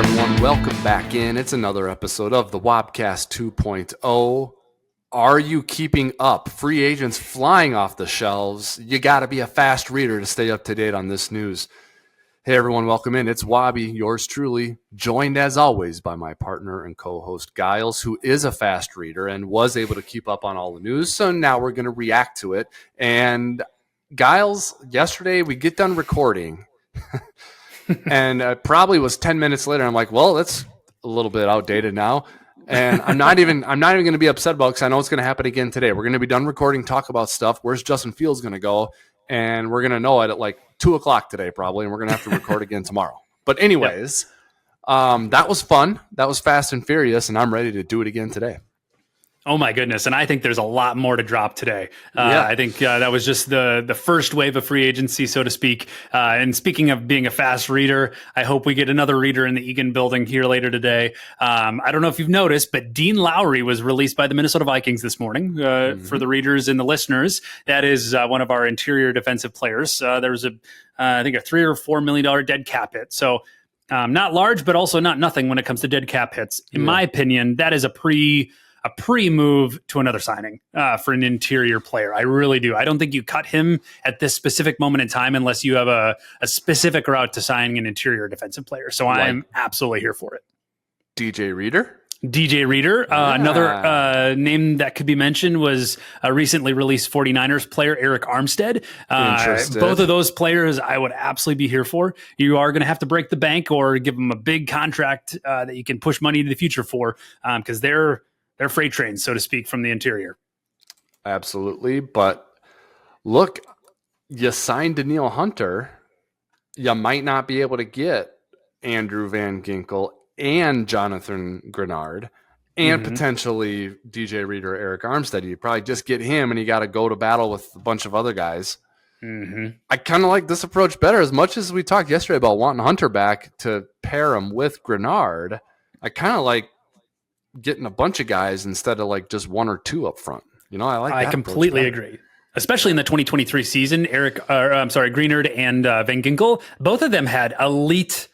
everyone. Welcome back in. It's another episode of the Wobcast 2.0. Are you keeping up? Free agents flying off the shelves. You got to be a fast reader to stay up to date on this news. Hey, everyone. Welcome in. It's Wobby, yours truly, joined as always by my partner and co-host Giles, who is a fast reader and was able to keep up on all the news. So now we're going to react to it. And Giles, yesterday we get done recording. And probably was 10 minutes later. I'm like, well, that's a little bit outdated now. And I'm not even going to be upset about it because I know it's going to happen again today. We're going to be done recording, talk about stuff. Where's Justin Fields going to go? And we're going to know it at like 2 o'clock today, probably. And we're going to have to record again tomorrow. But anyways, that was fun. That was fast and furious. And I'm ready to do it again today. Oh my goodness. And I think there's a lot more to drop today. I think that was just the first wave of free agency, so to speak. And speaking of being a fast reader, I hope we get another reader in the Egan building here later today. I don't know if you've noticed, but Dean Lowry was released by the Minnesota Vikings this morning. For the readers and the listeners, that is one of our interior defensive players. There was I think a $3 or $4 million dead cap hit. So not large, but also not nothing when it comes to dead cap hits. In my opinion, that is a pre-move to another signing for an interior player. I really do. I don't think you cut him at this specific moment in time unless you have a specific route to signing an interior defensive player. So I'm absolutely here for it. DJ Reader? DJ Reader. Another name that could be mentioned was a recently released 49ers player, Eric Armstead. Both of those players I would absolutely be here for. You are going to have to break the bank or give them a big contract that you can push money into the future for because they're freight trains, so to speak, from the interior. Absolutely. But look, you signed Danielle Hunter. You might not be able to get Andrew Van Ginkel and Jonathan Grenard and potentially DJ Reader, Eric Armstead. You probably just get him and you got to go to battle with a bunch of other guys. I kind of like this approach better. As much as we talked yesterday about wanting Hunter back to pair him with Grenard, I kind of like getting a bunch of guys instead of like just one or two up front. You know, I completely agree. Especially in the 2023 season, Greenard and Van Ginkel, both of them had elite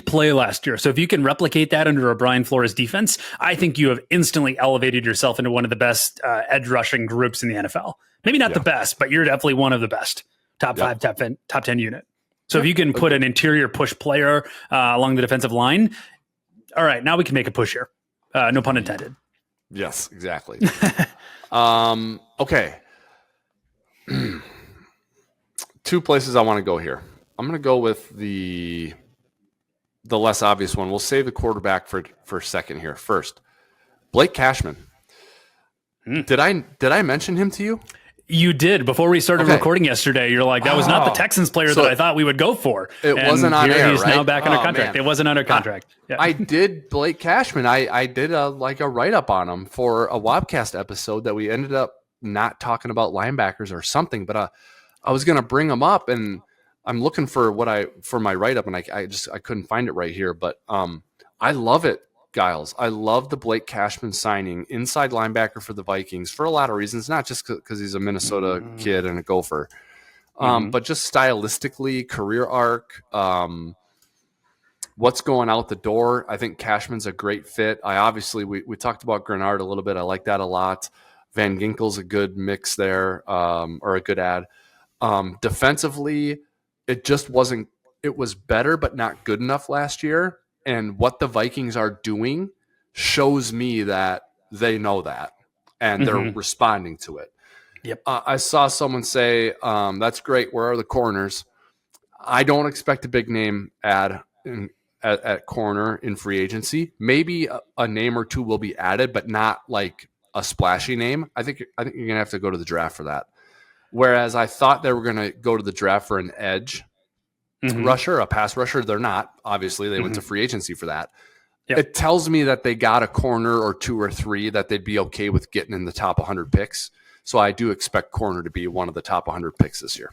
play last year. So if you can replicate that under a Brian Flores defense, I think you have instantly elevated yourself into one of the best edge rushing groups in the NFL. Maybe not the best, but you're definitely one of the best. Top 5, top 10 unit. So if you can put an interior push player along the defensive line, all right, now we can make a push here. No pun intended. Yes, exactly. Okay. Two places I want to go here. I'm going to go with the less obvious one. We'll save the quarterback for a second here. First, Blake Cashman. Did I mention him to you? You did. Before we started recording yesterday, you're like, that was not the Texans player that I thought we would go for. It wasn't on air, He's right? now back under contract. Man. It wasn't under contract. Yeah. I did Blake Cashman. I did a write-up on him for a Wobcast episode that we ended up not talking about linebackers or something, but I was going to bring him up, and I'm looking for my write-up, and I couldn't find it right here, but I love it. Giles, I love the Blake Cashman signing, inside linebacker for the Vikings for a lot of reasons, not just because he's a Minnesota kid and a Gopher, but just stylistically, career arc, what's going out the door. I think Cashman's a great fit. We talked about Grenard a little bit. I like that a lot. Van Ginkel's a good mix there, or a good add. Defensively, it was better, but not good enough last year. And what the Vikings are doing shows me that they know that and they're responding to it. Yep. I saw someone say, that's great. Where are the corners? I don't expect a big name ad at corner in free agency. Maybe a name or two will be added, but not like a splashy name. I think you're going to have to go to the draft for that. Whereas I thought they were going to go to the draft for an edge rusher, a pass rusher. They're not. Obviously, they went to free agency for that. Yep. It tells me that they got a corner or two or three that they'd be okay with getting in the top 100 picks. So I do expect corner to be one of the top 100 picks this year.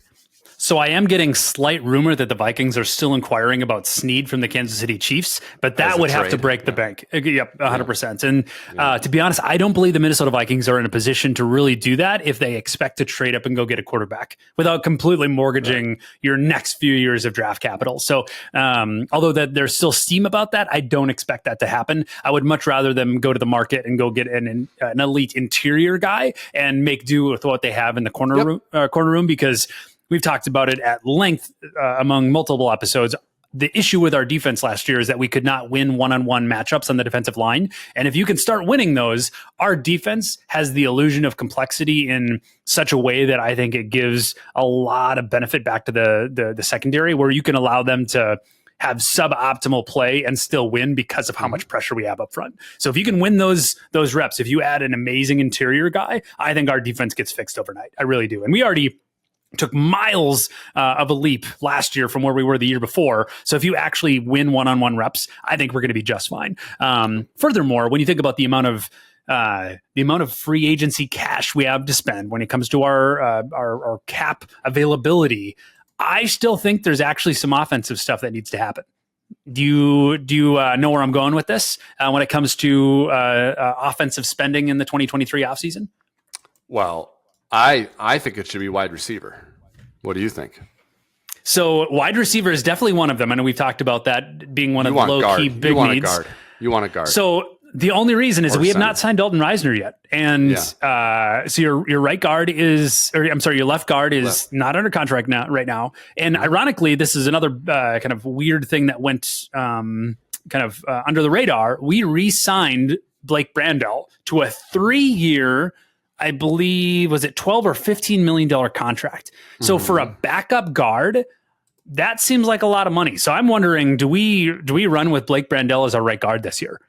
So I am getting slight rumor that the Vikings are still inquiring about Snead from the Kansas City Chiefs, but that would have to break the bank. Yep, 100%. And to be honest, I don't believe the Minnesota Vikings are in a position to really do that if they expect to trade up and go get a quarterback without completely mortgaging your next few years of draft capital. So although that there's still steam about that, I don't expect that to happen. I would much rather them go to the market and go get an elite interior guy and make do with what they have in the corner room, because we've talked about it at length among multiple episodes. The issue with our defense last year is that we could not win one-on-one matchups on the defensive line. And if you can start winning those, our defense has the illusion of complexity in such a way that I think it gives a lot of benefit back to the secondary, where you can allow them to have suboptimal play and still win because of how much pressure we have up front. So if you can win those reps, if you add an amazing interior guy, I think our defense gets fixed overnight. I really do. And we already took miles of a leap last year from where we were the year before. So if you actually win one-on-one reps, I think we're going to be just fine. Furthermore, when you think about the amount of free agency cash we have to spend when it comes to our cap availability, I still think there's actually some offensive stuff that needs to happen. Do you know where I'm going with this when it comes to offensive spending in the 2023 offseason? Well, I think it should be wide receiver. What do you think? So wide receiver is definitely one of them. I know we've talked about that being one of the low-key big needs. You want a guard. So the only reason is we have not signed Dalton Reisner yet. And so your right guard is, or I'm sorry, your left guard is not under contract right now. And ironically, this is another kind of weird thing that went under the radar. We re-signed Blake Brandel to a 3-year, I believe, was it $12 or $15 million contract. So for a backup guard, that seems like a lot of money. So I'm wondering, do we run with Blake Brandel as our right guard this year?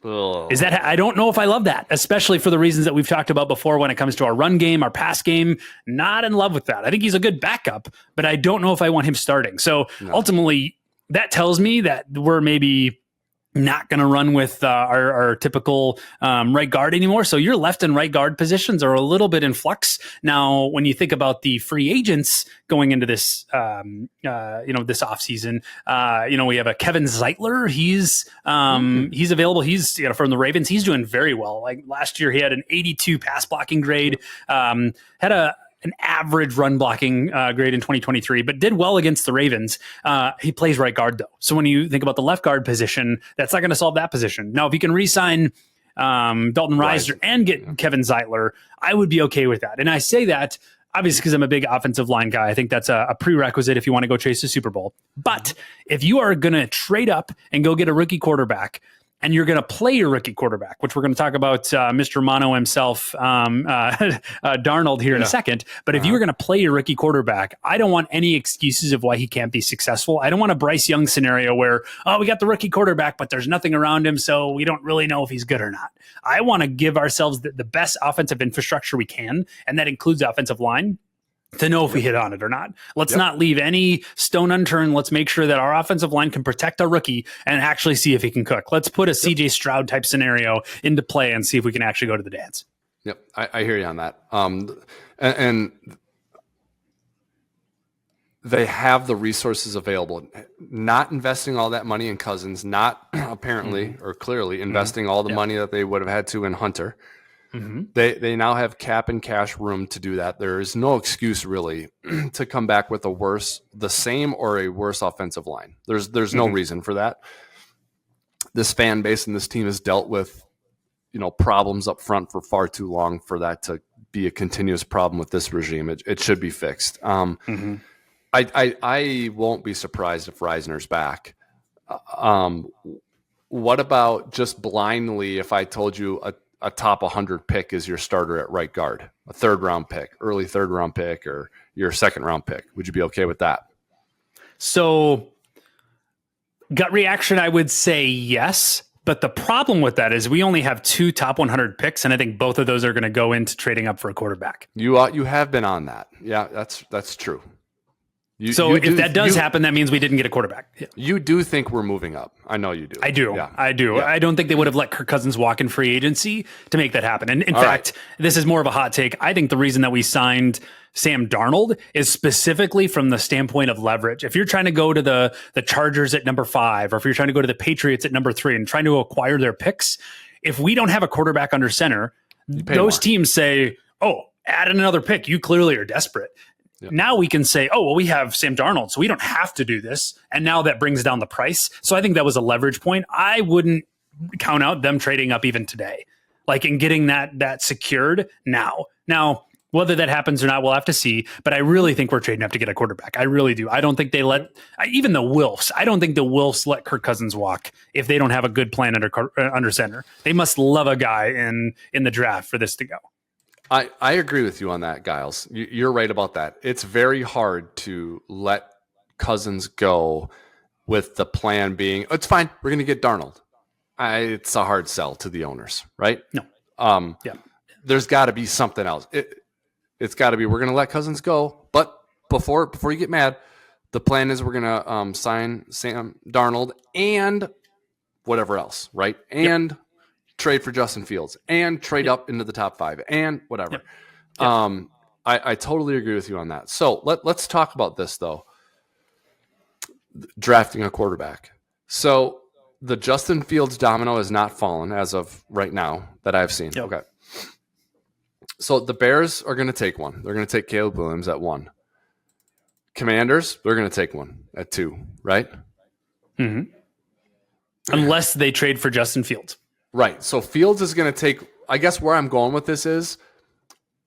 Is that, I don't know if I love that, especially for the reasons that we've talked about before when it comes to our run game, our pass game. Not in love with that. I think he's a good backup, but I don't know if I want him starting. So ultimately, that tells me that we're maybe not going to run with our typical right guard anymore. So your left and right guard positions are a little bit in flux. Now, when you think about the free agents going into this, this offseason, we have a Kevin Zeitler. He's available. He's from the Ravens. He's doing very well. Like last year, he had an 82 pass blocking grade, had an average run blocking grade in 2023, but did well against the Ravens. He plays right guard, though. So when you think about the left guard position, that's not going to solve that position. Now, if you can re-sign Dalton Reisner and get Kevin Zeitler, I would be okay with that. And I say that, obviously, because I'm a big offensive line guy. I think that's a prerequisite if you want to go chase the Super Bowl. But if you are going to trade up and go get a rookie quarterback, and you're going to play your rookie quarterback, which we're going to talk about Mr. Mono himself, Darnold, here in a second. But if you were going to play your rookie quarterback, I don't want any excuses of why he can't be successful. I don't want a Bryce Young scenario where, we got the rookie quarterback, but there's nothing around him, so we don't really know if he's good or not. I want to give ourselves the best offensive infrastructure we can, and that includes offensive line, to know if we hit on it or not. Let's not leave any stone unturned. Let's make sure that our offensive line can protect our rookie and actually see if he can cook. Let's put a CJ Stroud type scenario into play and see if we can actually go to the dance. Yep, I hear you on that. And they have the resources available. Not investing all that money in Cousins, not apparently or clearly investing all the money that they would have had to in Hunter. They now have cap and cash room to do that. There is no excuse really to come back with the same or a worse offensive line. There's no reason for that. This fan base and this team has dealt with, problems up front for far too long for that to be a continuous problem with this regime. It should be fixed. I won't be surprised if Reisner's back. What about just blindly if I told you a top 100 pick is your starter at right guard, a early third round pick, or your second round pick? Would you be okay with that? So gut reaction, I would say yes. But the problem with that is we only have 2 top 100 picks, and I think both of those are going to go into trading up for a quarterback. You have been on that. Yeah, that's true. If that does happen, that means we didn't get a quarterback. Yeah. You do think we're moving up. I know you do. I do. Yeah. I do. Yeah. I don't think they would have let Kirk Cousins walk in free agency to make that happen. And in fact, this is more of a hot take. I think the reason that we signed Sam Darnold is specifically from the standpoint of leverage. If you're trying to go to the Chargers at number 5, or if you're trying to go to the Patriots at number 3 and trying to acquire their picks, if we don't have a quarterback under center, those teams say, oh, add another pick. You clearly are desperate. Yep. Now we can say, oh, well, we have Sam Darnold, so we don't have to do this. And now that brings down the price. So I think that was a leverage point. I wouldn't count out them trading up even today, like in getting that secured now. Now, whether that happens or not, we'll have to see. But I really think we're trading up to get a quarterback. I really do. I don't think they let even the Wilfs. I don't think the Wilfs let Kirk Cousins walk if they don't have a good plan under center. They must love a guy in the draft for this to go. I agree with you on that, Giles. You're right about that. It's very hard to let Cousins go with the plan being, it's fine, we're going to get Darnold. It's a hard sell to the owners, right? No. There's got to be something else. It's got to be, we're going to let Cousins go, but before you get mad, the plan is we're going to sign Sam Darnold and whatever else, right? And trade for Justin Fields and trade up into the top 5 and whatever. I totally agree with you on that. So let's talk about this though. Drafting a quarterback. So the Justin Fields domino has not fallen as of right now that I've seen. Yep. Okay. So the Bears are going to take one. They're going to take Caleb Williams at 1. Commanders, they're going to take one at 2, right? Mm-hmm. Unless they trade for Justin Fields. Right. So Fields is going to take, I guess where I'm going with this is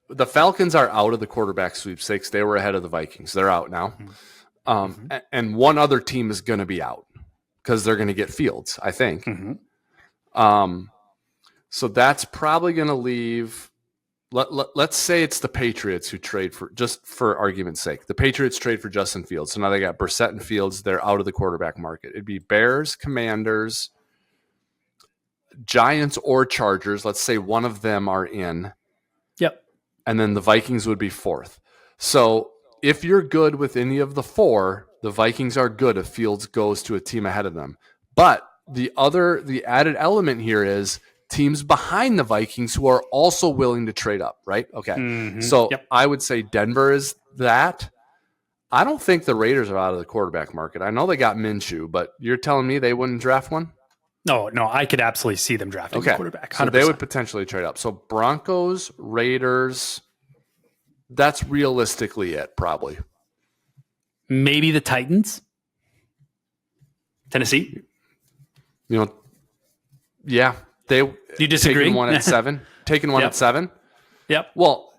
the Falcons are out of the quarterback sweepstakes. They were ahead of the Vikings. They're out now. And one other team is going to be out because they're going to get Fields, I think. So that's probably going to leave, let's say it's the Patriots who trade for, just for argument's sake, the Patriots trade for Justin Fields. So now they got Brissett and Fields. They're out of the quarterback market. It'd be Bears, Commanders, Giants, or Chargers. Let's say one of them are in. Yep. And then the Vikings would be 4th. So if you're good with any of the 4, the Vikings are good if Fields goes to a team ahead of them. But the added element here is teams behind the Vikings who are also willing to trade up, right? Okay. So I would say Denver is that. I don't think the Raiders are out of the quarterback market. I know they got Minshew, but you're telling me they wouldn't draft one? No, I could absolutely see them drafting a quarterback. 100%. So they would potentially trade up. So Broncos, Raiders, that's realistically it, probably. Maybe the Titans? Tennessee? Yeah. Do you disagree? Taking one at 7? Taking one at 7? Yep. Well,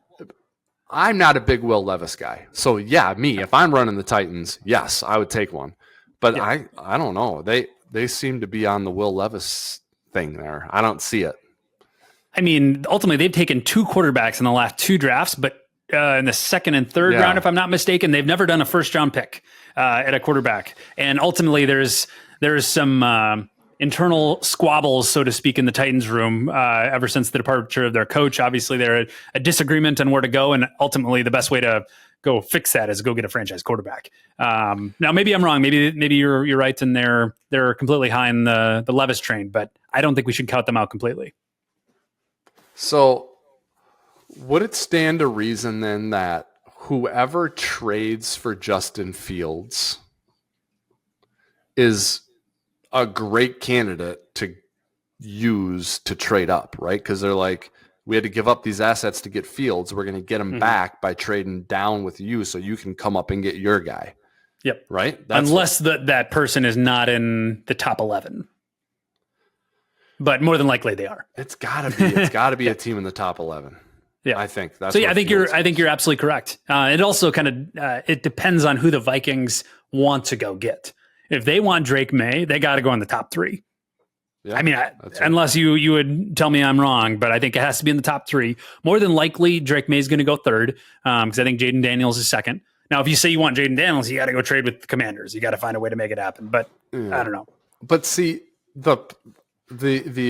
I'm not a big Will Levis guy. So, if I'm running the Titans, yes, I would take one. But I don't know. They seem to be on the Will Levis thing there. I don't see it. I mean, ultimately, they've taken 2 quarterbacks in the last 2 drafts, but in the 2nd and 3rd round, if I'm not mistaken, they've never done a first-round pick at a quarterback. And ultimately, there's some internal squabbles, so to speak, in the Titans room ever since the departure of their coach. Obviously, they're a disagreement on where to go, and ultimately, the best way to go fix that is go get a franchise quarterback. Now, maybe I'm wrong. Maybe you're right, and they're completely high in the Levis train, but I don't think we should count them out completely. So, would it stand to reason then that whoever trades for Justin Fields is a great candidate to use to trade up, right? Because they're like, we had to give up these assets to get Fields. We're going to get them back by trading down with you so you can come up and get your guy. Yep. Right? Unless that person is not in the top 11. But more than likely they are. It's gotta be a team in the top 11. Yeah, I think that's. So I think you're absolutely correct. It also kind of it depends on who the Vikings want to go get. If they want Drake May, they got to go in the top 3. Yeah, I mean, unless you would tell me I'm wrong, but I think it has to be in the top 3. More than likely, Drake May is going to go 3rd because I think Jaden Daniels is 2nd. Now, if you say you want Jaden Daniels, you got to go trade with the Commanders. You got to find a way to make it happen. But I don't know. But see, the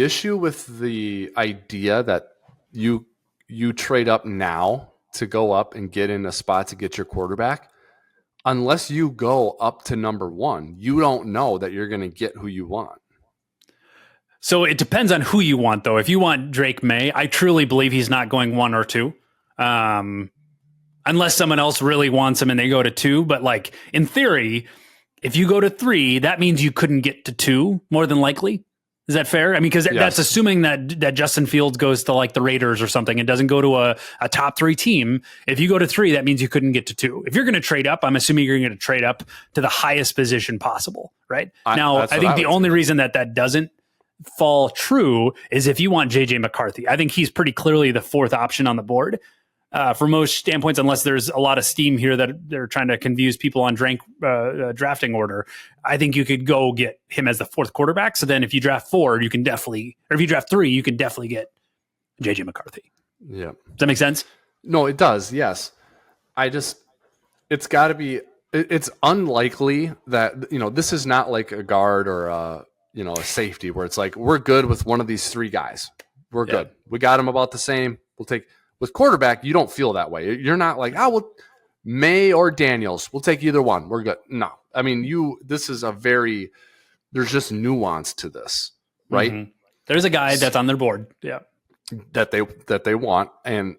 issue with the idea that you trade up now to go up and get in a spot to get your quarterback, unless you go up to number 1, you don't know that you're going to get who you want. So it depends on who you want, though. If you want Drake May, I truly believe he's not going 1 or 2. I unless someone else really wants him and they go to 2. But like in theory, if you go to 3, that means you couldn't get to 2 more than likely. Is that fair? I mean, because that's assuming that Justin Fields goes to like the Raiders or something and doesn't go to a top 3 team. If you go to 3, that means you couldn't get to 2. If you're going to trade up, I'm assuming you're going to trade up to the highest position possible, right? I think the only reason that doesn't fall true is if you want JJ McCarthy. I think he's pretty clearly the 4th option on the board. For most standpoints, unless there's a lot of steam here that they're trying to confuse people on drafting order, I think you could go get him as the 4th quarterback. So then if you draft 4, you can definitely, or if you draft 3, you can definitely get JJ McCarthy. Yeah. Does that make sense? No, it does. Yes. It's got to be, it's unlikely that, this is not like a guard or a safety where it's like, we're good with one of these 3 guys. We're good. We got them about the same. We'll take. With quarterback, you don't feel that way. You're not like, May or Daniels. We'll take either one. We're good. No. I mean, this is there's just nuance to this, right? Mm-hmm. There's a guy that's on their board. Yeah. That they want. And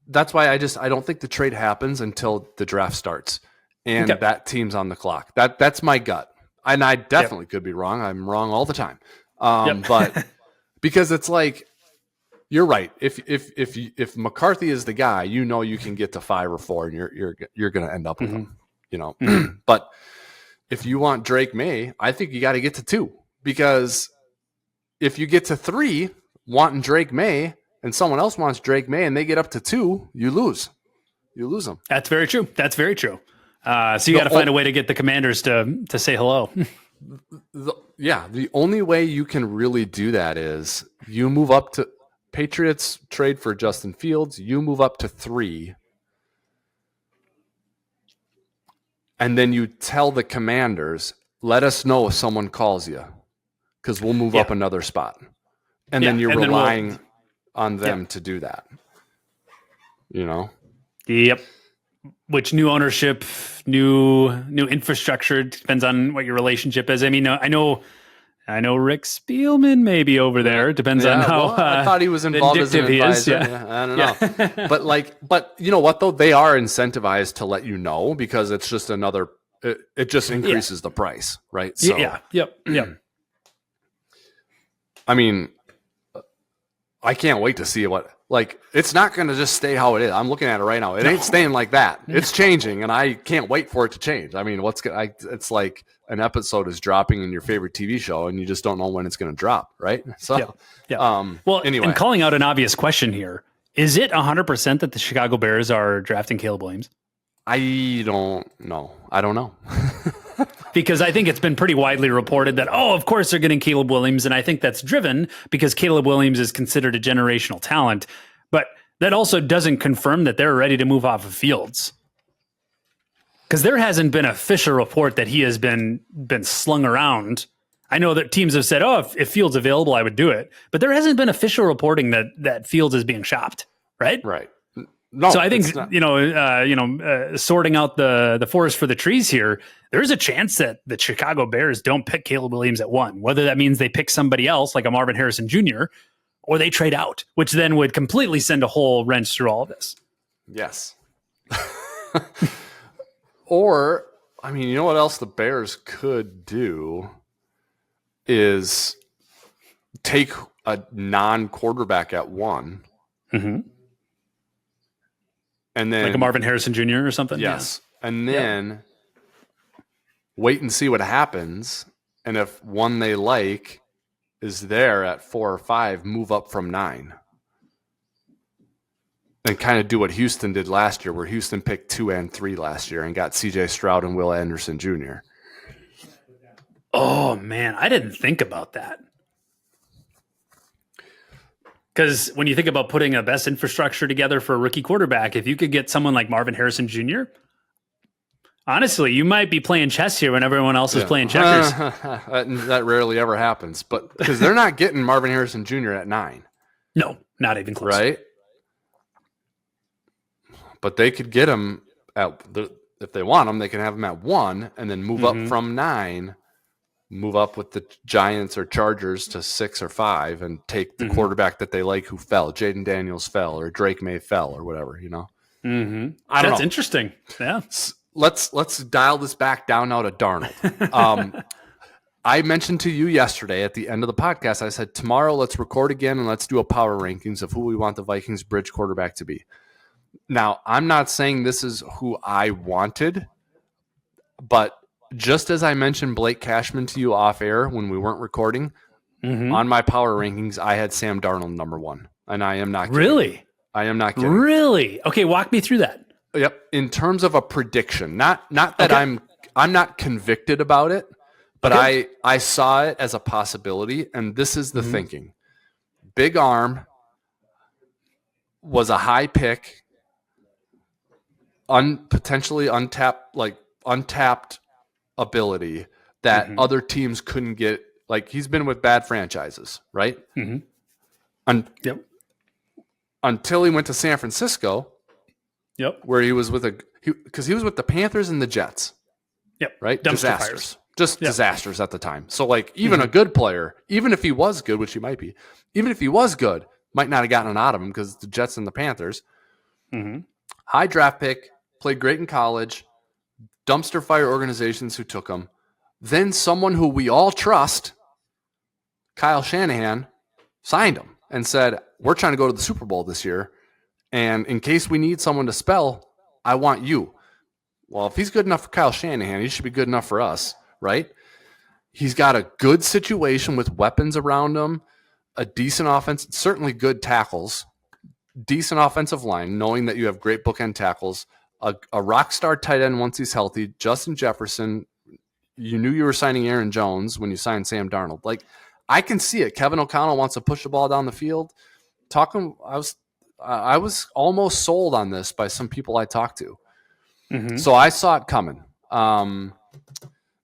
that's why I don't think the trade happens until the draft starts and that team's on the clock. That's my gut. And I definitely could be wrong. I'm wrong all the time. But because it's like, you're right. If McCarthy is the guy, you can get to 5 or 4, and you're going to end up with him. But if you want Drake May, I think you got to get to 2, because if you get to 3 wanting Drake May and someone else wants Drake May and they get up to 2, you lose. You lose them. That's very true. So you got to find a way to get the Commanders to say hello. The only way you can really do that is you move up to. Patriots trade for Justin Fields. You move up to 3. And then you tell the Commanders, let us know if someone calls you, because we'll move up another spot. And then you're relying on them to do that. Yep. Which new ownership, new infrastructure, depends on what your relationship is. I mean, I know Rick Spielman may be over there. It depends on how. I thought he was involved as an advisor. I don't know. But you know what though? They are incentivized to let you know, because it's just another. It just increases the price, right? So, Yep. I mean, I can't wait to see what. It's not going to just stay how it is. I'm looking at it right now. It ain't staying like that. It's changing, and I can't wait for it to change. I mean, it's like an episode is dropping in your favorite TV show, and you just don't know when it's going to drop, right? So, anyway. And calling out an obvious question here, is it 100% that the Chicago Bears are drafting Caleb Williams? I don't know. Because I think it's been pretty widely reported that, of course they're getting Caleb Williams. And I think that's driven because Caleb Williams is considered a generational talent. But that also doesn't confirm that they're ready to move off of Fields. Because there hasn't been an official report that he has been slung around. I know that teams have said, if Fields available, I would do it. But there hasn't been official reporting that Fields is being shopped, right? Right. No, so I think sorting out the forest for the trees here, there's a chance that the Chicago Bears don't pick Caleb Williams at 1. Whether that means they pick somebody else like a Marvin Harrison Jr. or they trade out, which then would completely send a whole wrench through all of this. Yes. Or, I mean, you know what else the Bears could do is take a non-quarterback at 1. Mm-hmm. And then, like a Marvin Harrison Jr. or something? Yes. Yeah. And then wait and see what happens. And if one they like is there at 4 or 5, move up from 9. And kind of do what Houston did last year, where Houston picked 2 and 3 last year and got C.J. Stroud and Will Anderson Jr. Oh, man. I didn't think about that. Because when you think about putting a best infrastructure together for a rookie quarterback, if you could get someone like Marvin Harrison Jr., honestly, you might be playing chess here when everyone else is playing checkers. That rarely ever happens. But because they're not getting Marvin Harrison Jr. at 9. No, not even close. Right? But they could get him if they want him, they can have him at 1 and then move up from 9. Move up with the Giants or Chargers to 6 or 5 and take the quarterback that they like who fell. Jaden Daniels fell or Drake May fell or whatever, Mm-hmm. I don't That's know. interesting. Yeah. Let's dial this back down now to Darnold. I mentioned to you yesterday at the end of the podcast, I said, tomorrow let's record again and let's do a power rankings of who we want the Vikings bridge quarterback to be. Now, I'm not saying this is who I wanted, but just as I mentioned Blake Cashman to you off air when we weren't recording, on my power rankings, I had Sam Darnold number 1. And I am not kidding. Really? I am not kidding. Really? Okay, walk me through that. Yep. In terms of a prediction, not that I'm not convicted about it, but I saw it as a possibility, and this is the thinking. Big arm, was a high pick, potentially untapped ability that other teams couldn't get. Like, he's been with bad franchises, right? Until he went to San Francisco, where he was because he was with the Panthers and the Jets, right? Disasters. Just disasters at the time. So, like, even a good player, even if he was good, which he might be, even if he was good, might not have gotten it out of him because the Jets and the Panthers. High draft pick, played great in college, dumpster fire organizations who took him. Then someone who we all trust, Kyle Shanahan, signed him and said, we're trying to go to the Super Bowl this year, and in case we need someone to spell, I want you. Well, if he's good enough for Kyle Shanahan, he should be good enough for us. Right? He's got a good situation with weapons around him, a decent offense, certainly good tackles, decent offensive line, knowing that you have great bookend tackles, a rock star tight end once he's healthy, Justin Jefferson. You knew you were signing Aaron Jones when you signed Sam Darnold. Like, I can see it. Kevin O'Connell wants to push the ball down the field. I was almost sold on this by some people I talked to. So I saw it coming.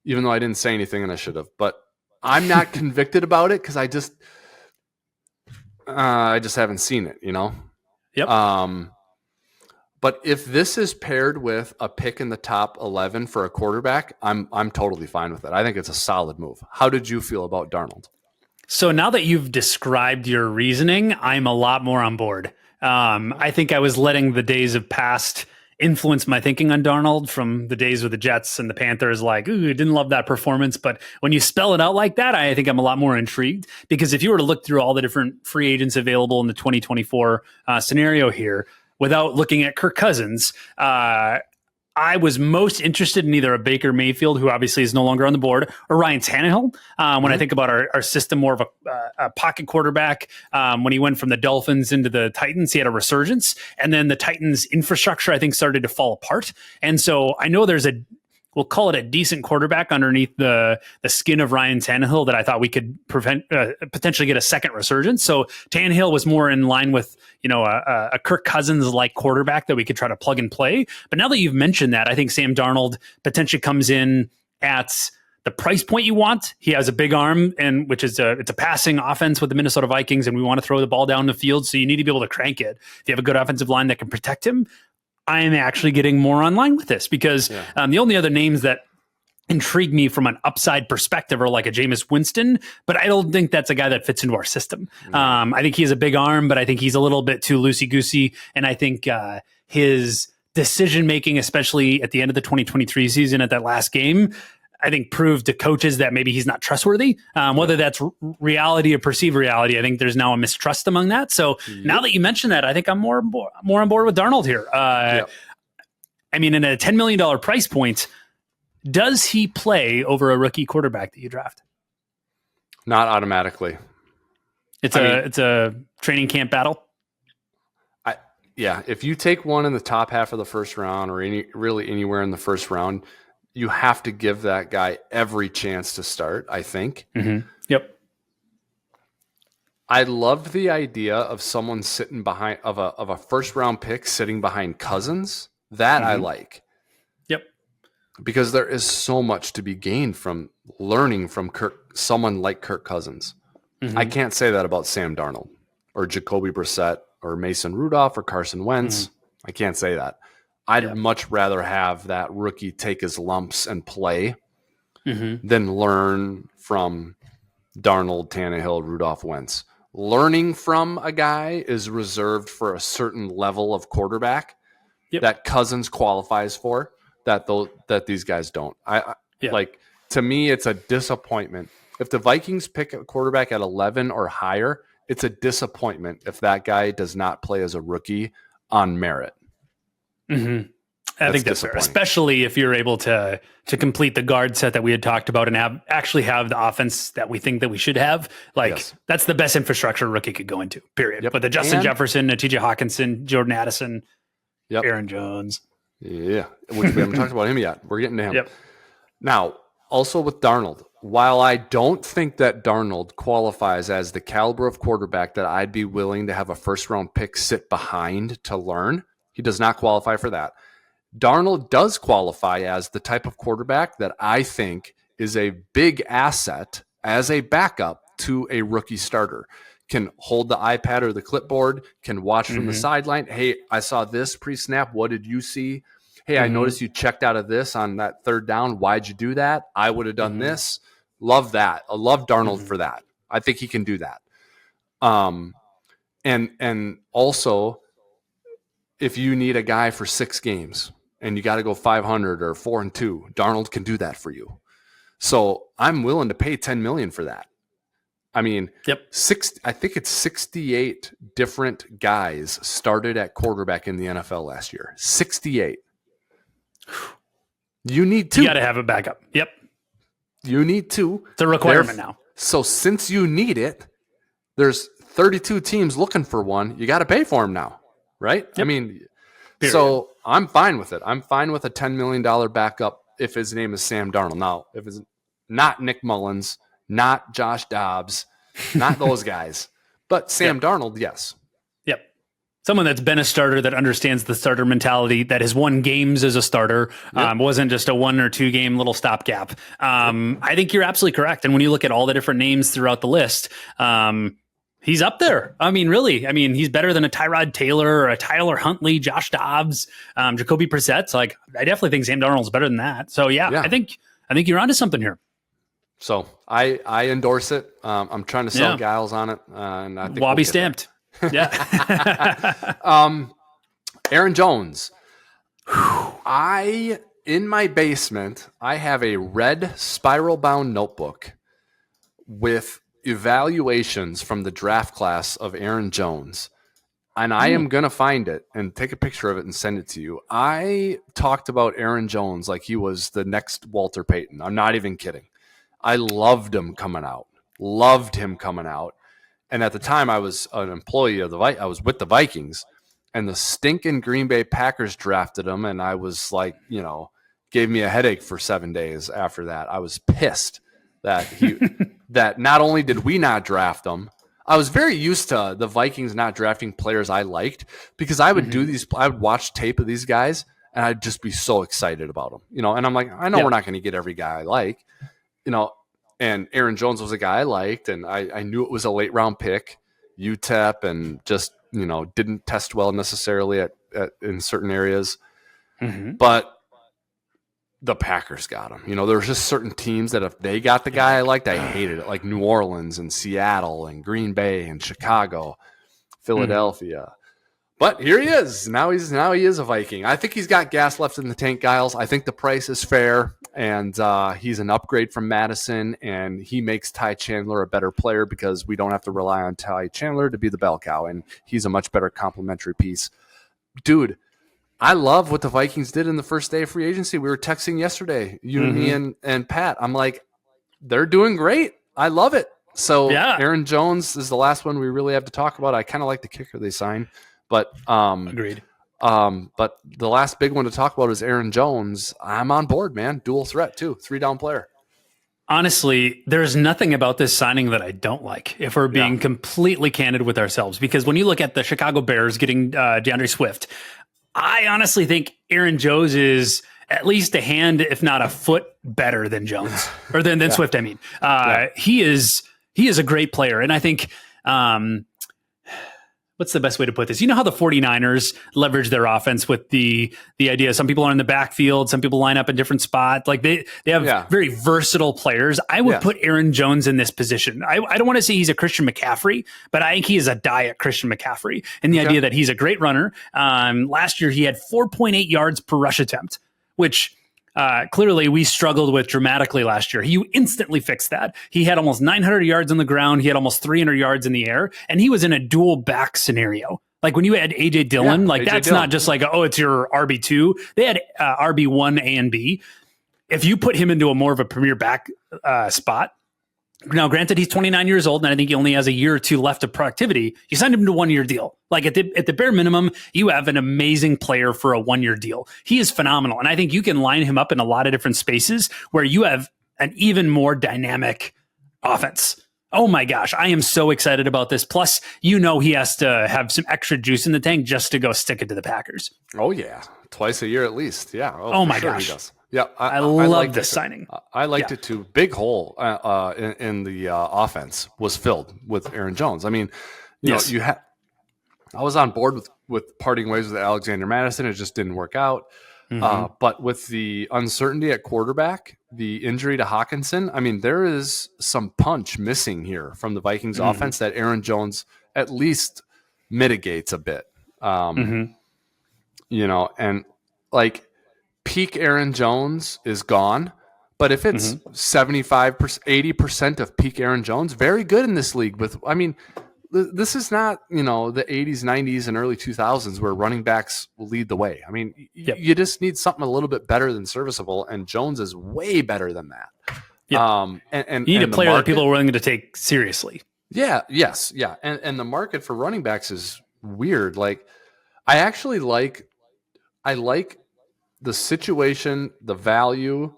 Even though I didn't say anything and I should have, but I'm not convicted about it because I just haven't seen it, you know? But if this is paired with a pick in the top 11 for a quarterback, I'm totally fine with it. I think it's a solid move. How did you feel about Darnold? So now that you've described your reasoning, I'm a lot more on board. I think I was letting the days of past influence my thinking on Darnold from the days with the Jets and the Panthers. Like, ooh, didn't love that performance. But when you spell it out like that, I think I'm a lot more intrigued, because if you were to look through all the different free agents available in the 2024 scenario here, without looking at Kirk Cousins, I was most interested in either a Baker Mayfield, who obviously is no longer on the board, or Ryan Tannehill. When I think about our system, more of a pocket quarterback, when he went from the Dolphins into the Titans, he had a resurgence. And then the Titans infrastructure, I think, started to fall apart. And so I know there's we'll call it a decent quarterback underneath the skin of Ryan Tannehill that I thought we could potentially get a second resurgence. So Tannehill was more in line with, a Kirk Cousins-like quarterback that we could try to plug and play. But now that you've mentioned that, I think Sam Darnold potentially comes in at the price point you want. He has a big arm, and it's a passing offense with the Minnesota Vikings, and we want to throw the ball down the field. So you need to be able to crank it. If you have a good offensive line that can protect him, I am actually getting more online with this, because the only other names that intrigue me from an upside perspective are like a Jameis Winston, but I don't think that's a guy that fits into our system. I think he has a big arm, but I think he's a little bit too loosey-goosey, and I think his decision-making, especially at the end of the 2023 season at that last game, I think proved to coaches that maybe he's not trustworthy. Whether that's reality or perceived reality, I think there's now a mistrust among that. So now that you mention that, I think I'm more on board with Darnold here. I mean, in a $10 million price point, does he play over a rookie quarterback that you draft? Not automatically. It's a training camp battle. If you take one in the top half of the first round, or really anywhere in the first round, you have to give that guy every chance to start, I think. Yep. I loved the idea of someone sitting behind of a first round pick sitting behind Cousins. That I like. Yep. Because there is so much to be gained from learning from someone like Kirk Cousins. I can't say that about Sam Darnold or Jacoby Brissett or Mason Rudolph or Carson Wentz. I can't say that. I'd much rather have that rookie take his lumps and play than learn from Darnold, Tannehill, Rudolph, Wentz. Learning from a guy is reserved for a certain level of quarterback. that Cousins qualifies for that these guys don't. Like, to me, it's a disappointment. If the Vikings pick a quarterback at 11 or higher, it's a disappointment if that guy does not play as a rookie on merit. Mm-hmm. I think that's fair, especially if you're able to complete the guard set that we had talked about and actually have the offense that we think that we should have. Like, that's the best infrastructure a rookie could go into, period. But the Justin Jefferson, TJ Hawkinson, Jordan Addison, Aaron Jones. Yeah, which we haven't talked about him yet. We're getting to him. Now, also with Darnold, while I don't think that Darnold qualifies as the caliber of quarterback that I'd be willing to have a first-round pick sit behind to learn, he does not qualify for that. Darnold does qualify as the type of quarterback that I think is a big asset as a backup to a rookie starter. Can hold the iPad or the clipboard, can watch from the sideline. Hey, I saw this pre-snap. What did you see? Hey, I noticed you checked out of this on that third down. Why'd you do that? I would have done this. Love that. I love Darnold for that. I think he can do that. And also, if you need a guy for 6 games and you got to go 500 or 4-2, Darnold can do that for you. So I'm willing to pay $10 million for that. I mean, I think it's 68 different guys started at quarterback in the NFL last year. 68. You need 2. You got to have a backup. You need 2. It's a requirement now. So since you need it, there's 32 teams looking for one. You got to pay for him now, right? I mean, so I'm fine with it. I'm fine with a $10 million backup if his name is Sam Darnold. Now, if it's not Nick Mullins, not Josh Dobbs, not those guys, but Sam Darnold, yes. Someone that's been a starter, that understands the starter mentality, that has won games as a starter, wasn't just a 1 or 2 game little stopgap. I think you're absolutely correct. And when you look at all the different names throughout the list, he's up there. I mean, really. I mean, he's better than a Tyrod Taylor or a Tyler Huntley, Josh Dobbs, Jacoby Brissett. So, like, I definitely think Sam Darnold's better than that. So, I think you're onto something here. So I endorse it. I'm trying to sell Giles on it, and I think Wabi stamped. Aaron Jones. In my basement, I have a red spiral bound notebook with evaluations from the draft class of Aaron Jones. And I am going to find it and take a picture of it and send it to you. I talked about Aaron Jones like he was the next Walter Payton. I'm not even kidding. I loved him coming out. And at the time, I was an employee of I was with the Vikings, and the stinking Green Bay Packers drafted him, and I was like, gave me a headache for 7 days after that. I was pissed that that not only did we not draft him, I was very used to the Vikings not drafting players I liked, because I would I would watch tape of these guys, and I'd just be so excited about them, and I'm like, I know we're not going to get every guy I like, And Aaron Jones was a guy I liked, and I knew it was a late round pick, UTEP, and just didn't test well necessarily in certain areas. But the Packers got him. There was just certain teams that if they got the guy I liked, I hated it, like New Orleans and Seattle and Green Bay and Chicago, Philadelphia. But here he is. Now he is a Viking. I think he's got gas left in the tank, Giles. I think the price is fair, and he's an upgrade from Madison, and he makes Ty Chandler a better player because we don't have to rely on Ty Chandler to be the bell cow, and he's a much better complementary piece. Dude, I love what the Vikings did in the first day of free agency. We were texting yesterday, you and me and Pat. I'm like, they're doing great. I love it. So Aaron Jones is the last one we really have to talk about. I kind of like the kicker they signed. But agreed. But the last big one to talk about is Aaron Jones. I'm on board, man. Dual threat too. 3-down player. Honestly, there's nothing about this signing that I don't like, if we're being completely candid with ourselves. Because when you look at the Chicago Bears getting DeAndre Swift, I honestly think Aaron Jones is at least a hand, if not a foot, better than Jones or than Swift. I mean, he is a great player, and I think. what's the best way to put this? You know how the 49ers leverage their offense with the idea some people are in the backfield, some people line up in different spots. Like they have very versatile players. I would put Aaron Jones in this position. I don't want to say he's a Christian McCaffrey, but I think he is a diet Christian McCaffrey. And the idea that he's a great runner. Last year, he had 4.8 yards per rush attempt, which clearly we struggled with dramatically last year. He instantly fixed that. He had almost 900 yards on the ground. He had almost 300 yards in the air, and he was in a dual back scenario. Like when you had AJ Dillon, that's Dillon. Not just like, oh, it's your RB2. They had RB1, A and B. If you put him into a more of a premier back spot, now granted he's 29 years old, and I think he only has a year or two left of productivity. You signed him to a 1-year deal. Like at the bare minimum, you have an amazing player for a 1-year deal. He is phenomenal, and I think you can line him up in a lot of different spaces where you have an even more dynamic offense. Oh my gosh, I am so excited about this. Plus, he has to have some extra juice in the tank just to go stick it to the Packers. Oh yeah, twice a year at least. Yeah. Oh my gosh. He does. Yeah, I love this signing. I liked it too. Big hole in the offense was filled with Aaron Jones. I mean, you know, I was on board with parting ways with Alexander Madison. It just didn't work out. But with the uncertainty at quarterback, the injury to Hawkinson, I mean, there is some punch missing here from the Vikings offense that Aaron Jones at least mitigates a bit. You know, and like, peak Aaron Jones is gone, but if it's 75%, 80% of peak Aaron Jones, very good in this league. This is not, you know, the 80s, 90s, and early 2000s where running backs will lead the way. I mean, you just need something a little bit better than serviceable, and Jones is way better than that. And you need a player that people are willing to take seriously. And the market for running backs is weird. Like, I like the situation, the value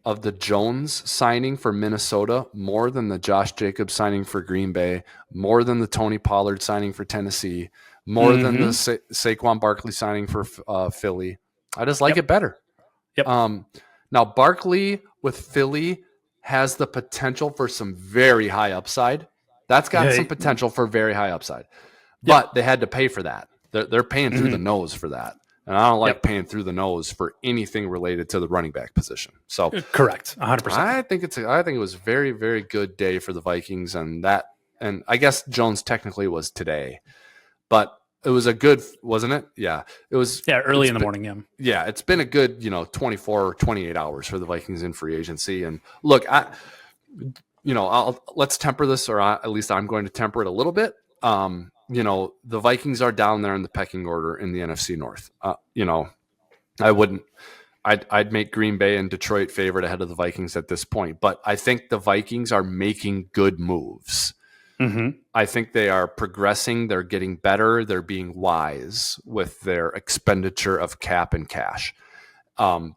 of the Jones signing for Minnesota more than the Josh Jacobs signing for Green Bay, more than the Tony Pollard signing for Tennessee, more than the Saquon Barkley signing for Philly. I just like it better. Now, Barkley with Philly has the potential for some very high upside. That's got some potential for very high upside. But they had to pay for that. They're paying through the nose for that. And I don't like paying through the nose for anything related to the running back position. So correct, 100%. I think it was a very, very good day for the Vikings, and I guess Jones technically was today, but it was a good, wasn't it? Yeah, it was. Yeah, early in the morning. Yeah, it's been a good 24 or 28 hours for the Vikings in free agency. And look, let's temper this, or at least I'm going to temper it a little bit. The Vikings are down there in the pecking order in the NFC North. I'd make Green Bay and Detroit favorite ahead of the Vikings at this point, but I think the Vikings are making good moves. I think they are progressing. They're getting better. They're being wise with their expenditure of cap and cash.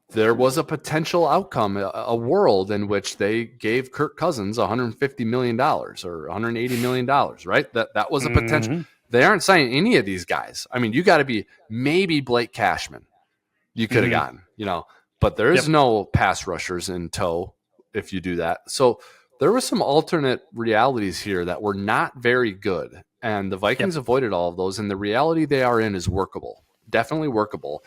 There was a potential outcome, a world in which they gave Kirk Cousins $150 million or $180 million, right? That was a potential. They aren't signing any of these guys. I mean, you got to be maybe Blake Cashman. You could have gotten, but there is no pass rushers in tow if you do that. So there were some alternate realities here that were not very good. And the Vikings avoided all of those. And the reality they are in is workable, definitely workable.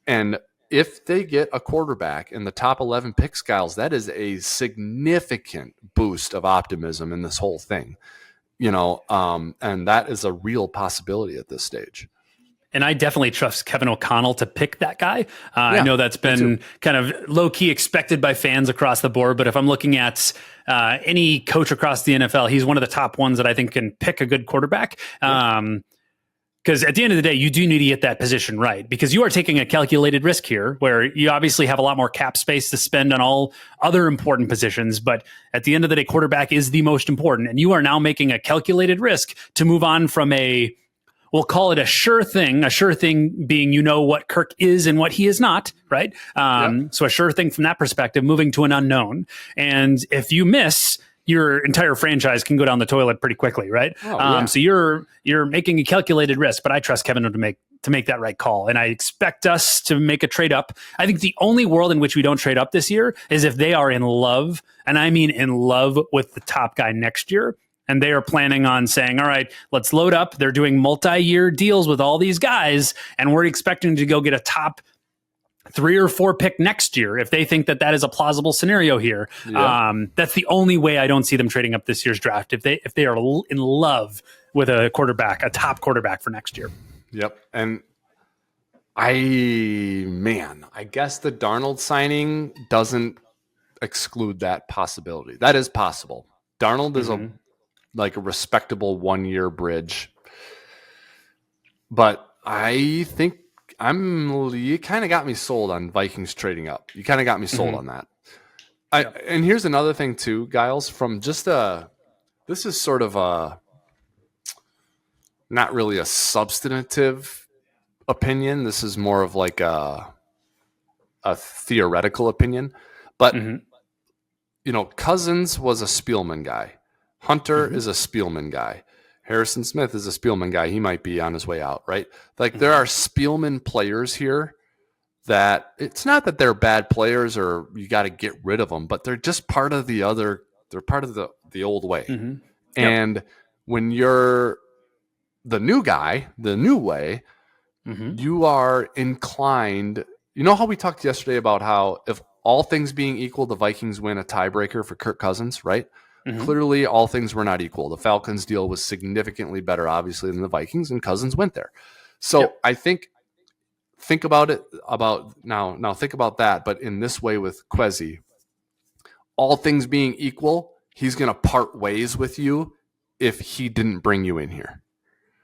And if they get a quarterback in the top 11 pick, Skiles, that is a significant boost of optimism in this whole thing, and that is a real possibility at this stage. And I definitely trust Kevin O'Connell to pick that guy. I know that's been kind of low-key expected by fans across the board, but if I'm looking at any coach across the NFL, he's one of the top ones that I think can pick a good quarterback. Because at the end of the day, you do need to get that position right, because you are taking a calculated risk here where you obviously have a lot more cap space to spend on all other important positions. But at the end of the day, quarterback is the most important. And you are now making a calculated risk to move on from we'll call it a sure thing being, what Kirk is and what he is not, right? So a sure thing from that perspective, moving to an unknown. And if you miss, your entire franchise can go down the toilet pretty quickly, right? So you're making a calculated risk, but I trust Kevin to make that right call, and I expect us to make a trade up. I think the only world in which we don't trade up this year is if they are in love, and I mean in love with the top guy next year. And they are planning on saying, all right, let's load up. They're doing multi-year deals with all these guys, and we're expecting to go get a top 3 or 4 pick next year if they think that is a plausible scenario here. Yeah. That's the only way I don't see them trading up this year's draft if they are in love with a quarterback, a top quarterback for next year. Yep. And I guess the Darnold signing doesn't exclude that possibility. That is possible. Darnold is a respectable 1-year bridge, but I think you kind of got me sold on Vikings trading up. You kind of got me sold on that. And here's another thing too, Giles, from just this is sort of not really a substantive opinion. This is more of like a theoretical opinion, but Cousins was a Spielman guy. Hunter is a Spielman guy. Harrison Smith is a Spielman guy. He might be on his way out, right? Like there are Spielman players here that it's not that they're bad players or you got to get rid of them, but they're just part of they're part of the old way. And when you're the new guy, the new way, you are inclined. You know how we talked yesterday about how if all things being equal, the Vikings win a tiebreaker for Kirk Cousins, right? Clearly, all things were not equal. The Falcons deal was significantly better, obviously, than the Vikings, and Cousins went there. So I think about it now. Think about that, but in this way with Kwesi, all things being equal, he's going to part ways with you if he didn't bring you in here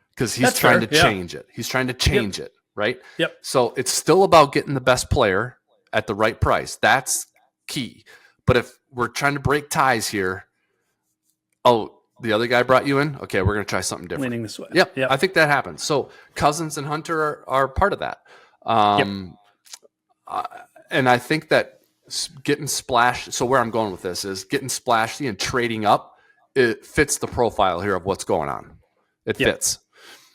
because he's trying to change it. He's trying to change it, right? Yep. So it's still about getting the best player at the right price. That's key. But if we're trying to break ties here. Oh, the other guy brought you in? Okay, we're going to try something different. Leaning this way. Yep. I think that happens. So Cousins and Hunter are part of that. And I think that getting splashed, so where I'm going with this is getting splashy and trading up, it fits the profile here of what's going on. It fits.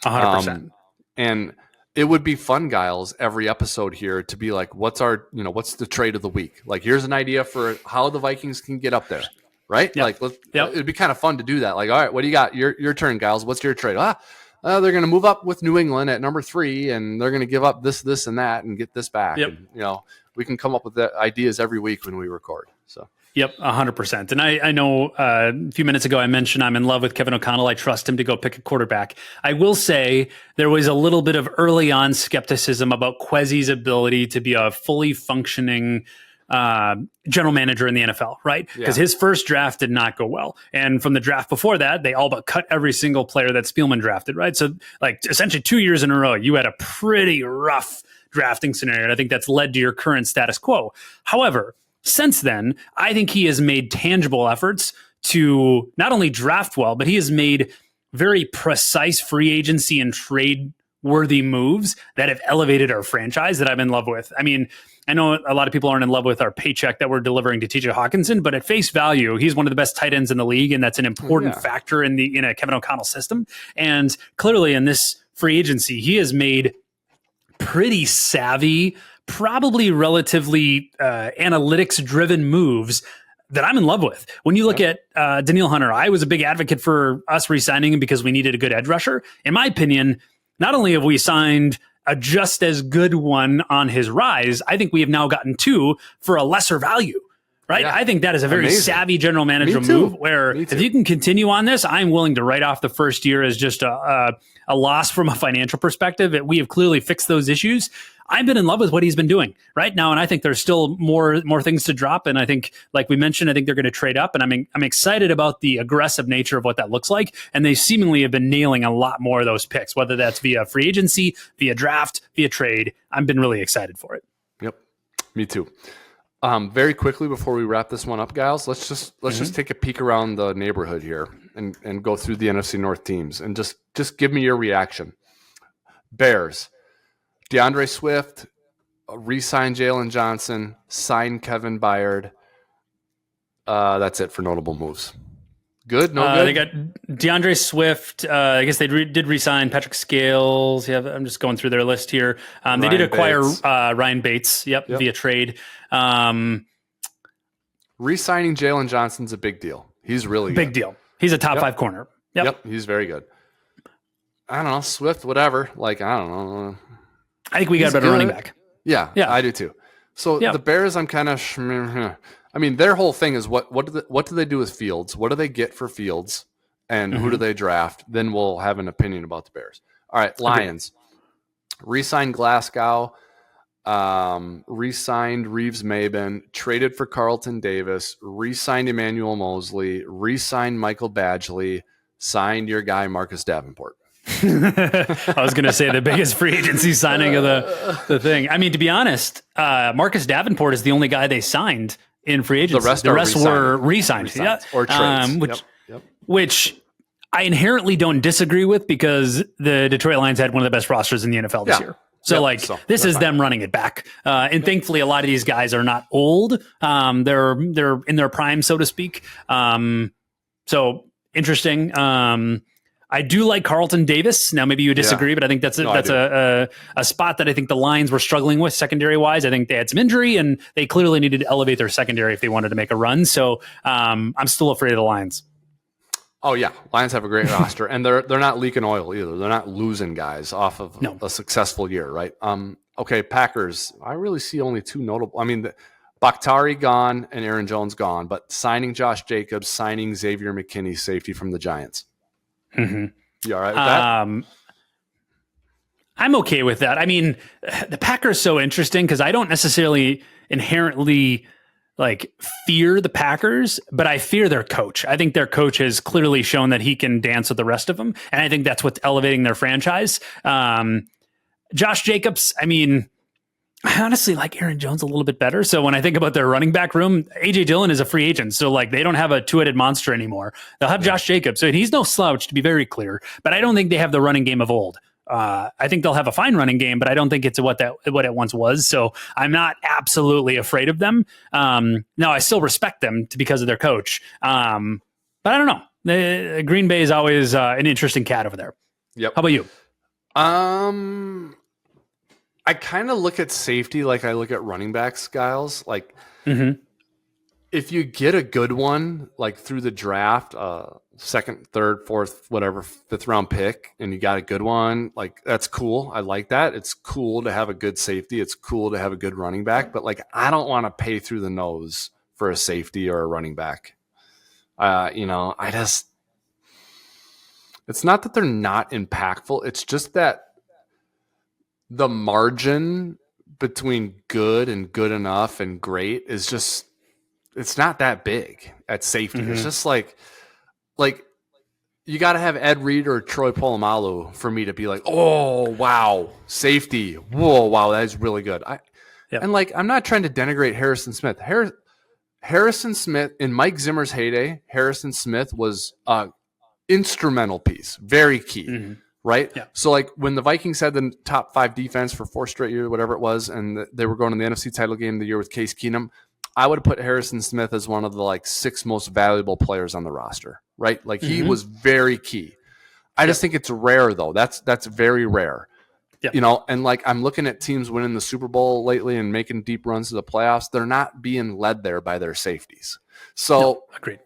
100%. And it would be fun, Giles, every episode here to be like, what's the trade of the week? Like, here's an idea for how the Vikings can get up there. Right? Like, it'd be kind of fun to do that. Like, all right, what do you got? Your turn, Giles. What's your trade? They're going to move up with New England at number 3, and they're going to give up this, and that, and get this back. And, we can come up with the ideas every week when we record. So. Yep, 100%. And I know a few minutes ago I mentioned I'm in love with Kevin O'Connell. I trust him to go pick a quarterback. I will say there was a little bit of early on skepticism about Kwesi's ability to be a fully functioning general manager in the NFL, right? Because his first draft did not go well. And from the draft before that, they all but cut every single player that Spielman drafted, right? So like essentially 2 years in a row, you had a pretty rough drafting scenario. And I think that's led to your current status quo. However, since then, I think he has made tangible efforts to not only draft well, but he has made very precise free agency and trade worthy moves that have elevated our franchise that I'm in love with. I mean, I know a lot of people aren't in love with our paycheck that we're delivering to TJ Hawkinson, but at face value, he's one of the best tight ends in the league, and that's an important factor in a Kevin O'Connell system. And clearly in this free agency, he has made pretty savvy, probably relatively analytics-driven moves that I'm in love with. When you look at Danielle Hunter, I was a big advocate for us re-signing him because we needed a good edge rusher. In my opinion, not only have we signed a just as good one on his rise, I think we have now gotten 2 for a lesser value, right? Yeah. I think that is a very savvy general manager move where if you can continue on this, I'm willing to write off the first year as just a loss from a financial perspective. We have clearly fixed those issues. I've been in love with what he's been doing right now, and I think there's still more things to drop. And I think, like we mentioned, I think they're going to trade up, and I'm excited about the aggressive nature of what that looks like. And they seemingly have been nailing a lot more of those picks, whether that's via free agency, via draft, via trade. I've been really excited for it. Yep, me too. Very quickly before we wrap this one up, Giles, let's just take a peek around the neighborhood here and go through the NFC North teams and just give me your reaction. Bears. DeAndre Swift, re-sign Jalen Johnson, sign Kevin Byard. That's it for notable moves. Good? No good? They got DeAndre Swift. I guess they did re-sign Patrick Scales. Yeah, I'm just going through their list here. They did acquire Ryan Bates, via trade. Re-signing Jalen Johnson's a big deal. He's really big deal. He's a top 5 corner. Yep. He's very good. I don't know. Swift, whatever. Like, I don't know. I think we got a better running back. Yeah, I do too. So the Bears, I'm kind of. I mean, their whole thing is what do they do with Fields? What do they get for Fields? And who do they draft? Then we'll have an opinion about the Bears. All right, Lions. Re-signed Glasgow. Re-signed Reeves-Maybin. Traded for Carlton Davis. Re-signed Emmanuel Mosley. Re-signed Michael Badgley. Signed your guy Marcus Davenport. I was going to say the biggest free agency signing of the thing. I mean, to be honest, Marcus Davenport is the only guy they signed in free agency. The rest were re-signed. Yeah. Or trades. Which I inherently don't disagree with because the Detroit Lions had one of the best rosters in the NFL this year. So this is them running it back. And thankfully a lot of these guys are not old. They're in their prime, so to speak. So interesting. I do like Carlton Davis. Now, maybe you disagree, but I think that's a spot that I think the Lions were struggling with secondary wise. I think they had some injury and they clearly needed to elevate their secondary if they wanted to make a run. So I'm still afraid of the Lions. Oh yeah, Lions have a great roster, and they're not leaking oil either. They're not losing guys off of a successful year, right? Okay, Packers. I really see only 2 notable. I mean, Bakhtiari gone and Aaron Jones gone, but signing Josh Jacobs, signing Xavier McKinney, safety from the Giants. Mm-hmm. You all right with that? I'm okay with that. I mean, the Packers so interesting because I don't necessarily inherently fear the Packers, but I fear their coach. I think their coach has clearly shown that he can dance with the rest of them, and I think that's what's elevating their franchise. Josh Jacobs, I mean, I honestly like Aaron Jones a little bit better. So when I think about their running back room, AJ Dillon is a free agent. So they don't have a 2-headed monster anymore. They'll have Josh Jacobs. So he's no slouch, to be very clear, but I don't think they have the running game of old. I think they'll have a fine running game, but I don't think it's what it once was. So I'm not absolutely afraid of them. Now I still respect them because of their coach. But I don't know. Green Bay is always an interesting cat over there. Yep. How about you? I kind of look at safety like I look at running back styles. If you get a good one, through the draft, second, third, fourth, whatever, 5th round pick, and you got a good one, that's cool. I like that. It's cool to have a good safety. It's cool to have a good running back, but I don't want to pay through the nose for a safety or a running back. It's not that they're not impactful. It's just that the margin between good and good enough and great is just, it's not that big at safety. It's just like you got to have Ed Reed or Troy Polamalu for me to be like, oh, wow, safety. Whoa, wow, that is really good. And I'm not trying to denigrate Harrison Smith. Harrison Smith, in Mike Zimmer's heyday, Harrison Smith was an instrumental piece, very key. Right? Yeah. So when the Vikings had the top 5 defense for 4 straight years, whatever it was, and they were going to the NFC title game the year with Case Keenum, I would have put Harrison Smith as one of the 6 most valuable players on the roster, right? He was very key. I just think it's rare though. That's very rare. Yeah. And I'm looking at teams winning the Super Bowl lately and making deep runs to the playoffs. They're not being led there by their safeties. So agreed.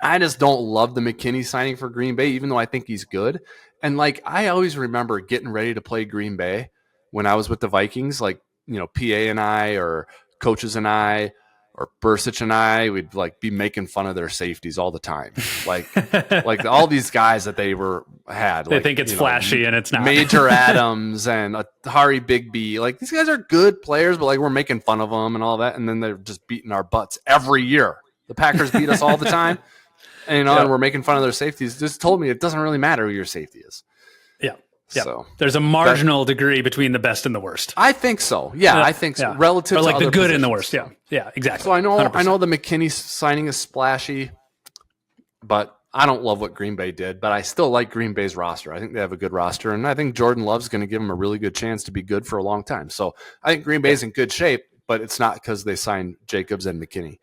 I just don't love the McKinney signing for Green Bay, even though I think he's good. And I always remember getting ready to play Green Bay when I was with the Vikings, PA and I, or coaches and I, or Bursich and I, would be making fun of their safeties all the time. All these guys that they had. They think it's flashy and it's not. Major Adams and Hari Bigby. These guys are good players, but we're making fun of them and all that. And then they're just beating our butts every year. The Packers beat us all the time. And we're making fun of their safeties. Just told me it doesn't really matter who your safety is. Yeah. So there's a marginal degree between the best and the worst. I think so. Yeah, I think so. Relative to the other good positions. and the worst. Yeah. Yeah, exactly. So I know the McKinney signing is splashy, but I don't love what Green Bay did. But I still like Green Bay's roster. I think they have a good roster, and I think Jordan Love's going to give them a really good chance to be good for a long time. So I think Green Bay's in good shape, but it's not because they signed Jacobs and McKinney.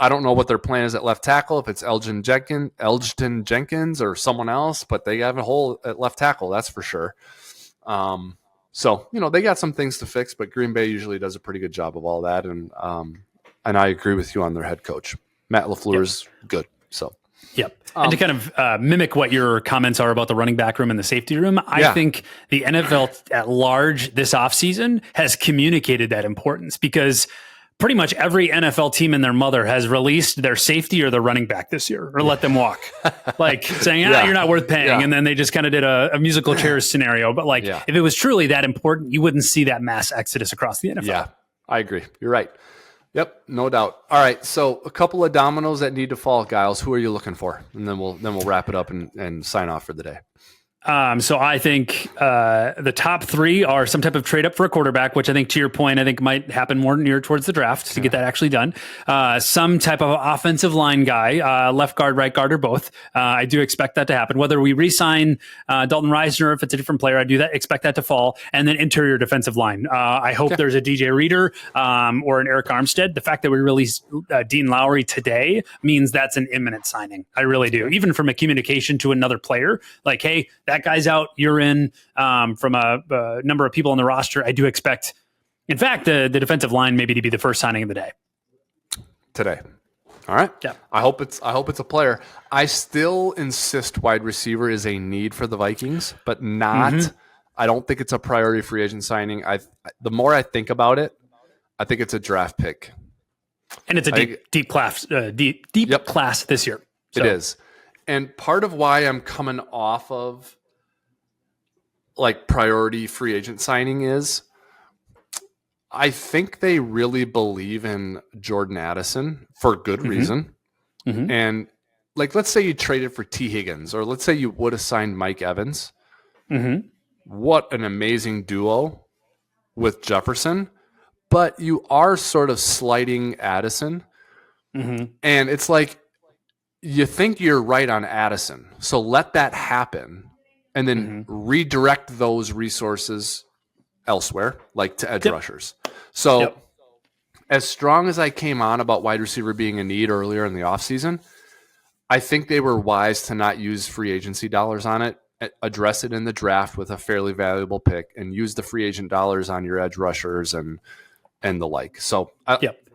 I don't know what their plan is at left tackle, if it's Elgton Jenkins or someone else, but they have a hole at left tackle, that's for sure. So, they got some things to fix, but Green Bay usually does a pretty good job of all that. And I agree with you on their head coach. Matt LaFleur's good. So Yep. And to kind of mimic what your comments are about the running back room and the safety room, I think the NFL at large this offseason has communicated that importance, because pretty much every NFL team and their mother has released their safety or their running back this year, or let them walk, like saying, you're not worth paying. Yeah. And then they just kind of did a musical chairs scenario. But like, if it was truly that important, you wouldn't see that mass exodus across the NFL. Yeah, I agree. You're right. Yep, no doubt. All right, so a couple of dominoes that need to fall, Giles. Who are you looking for? And then we'll wrap it up and sign off for the day. So I think the top three are some type of trade up for a quarterback, which I think, to your point, I think might happen more near towards the draft to get that actually done. Some type of offensive line guy, left guard, right guard, or both. I do expect that to happen. Whether we re-sign Dalton Reisner, if it's a different player, I do expect that to fall. And then interior defensive line. I hope there's a DJ Reader or an Eric Armstead. The fact that we released Dean Lowry today means that's an imminent signing. I really do. Even from a communication to another player, like, hey, that guy's out, you're in. From a number of people on the roster, I do expect, in fact, the defensive line maybe to be the first signing of the day. Today. All right. Yeah. I hope it's a player. I still insist wide receiver is a need for the Vikings, but not. I don't think it's a priority free agent signing. The more I think about it, I think it's a draft pick. And it's a deep class class this year. So. It is. And part of why I'm coming off of like priority free agent signing is I think they really believe in Jordan Addison for good reason. And like, let's say you traded for T. Higgins, or let's say you would have signed Mike Evans. What an amazing duo with Jefferson, but you are sort of slighting Addison. And it's like, you think you're right on Addison, so let that happen. And then redirect those resources elsewhere, like to edge rushers. So as strong as I came on about wide receiver being a need earlier in the offseason, I think they were wise to not use free agency dollars on it, address it in the draft with a fairly valuable pick, and use the free agent dollars on your edge rushers and the like. So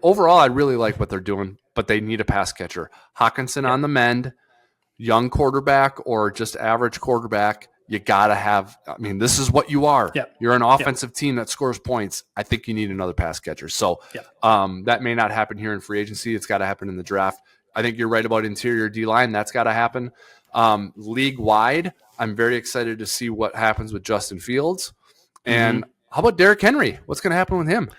overall, I really like what they're doing, but they need a pass catcher. Hawkinson on the mend. Young quarterback or just average quarterback, you got to have, I mean, this is what you are. You're an offensive team that scores points. I think you need another pass catcher. So that may not happen here in free agency. It's got to happen in the draft. I think you're right about interior D-line. That's got to happen. League-wide, I'm very excited to see what happens with Justin Fields. And how about Derrick Henry? What's going to happen with him?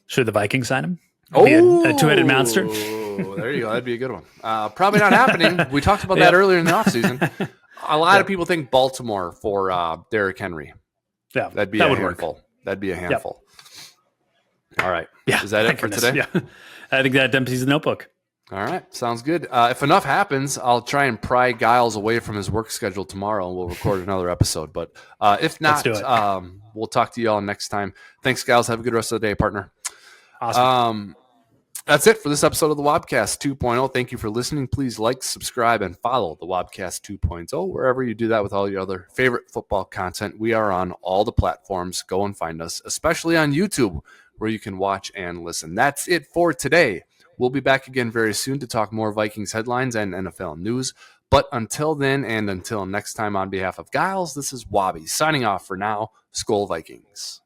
Should the Vikings sign him? A two-headed monster? There you go. That'd be a good one. Probably not happening. We talked about that earlier in the offseason. A lot of people think Baltimore for Derrick Henry. Yeah, that'd be a handful. That'd be a handful. All right. Yeah. Is that it for today? Yeah. I think that empties the notebook. All right. Sounds good. If enough happens, I'll try and pry Giles away from his work schedule tomorrow, and we'll record another episode. But if not, we'll talk to you all next time. Thanks, Giles. Have a good rest of the day, partner. Awesome. That's it for this episode of the Wobcast 2.0. Thank you for listening. Please like, subscribe, and follow the Wobcast 2.0 wherever you do that with all your other favorite football content. We are on all the platforms. Go and find us, especially on YouTube, where you can watch and listen. That's it for today. We'll be back again very soon to talk more Vikings headlines and NFL news. But until then, and until next time, on behalf of Giles, this is Wobby signing off for now. Skol Vikings.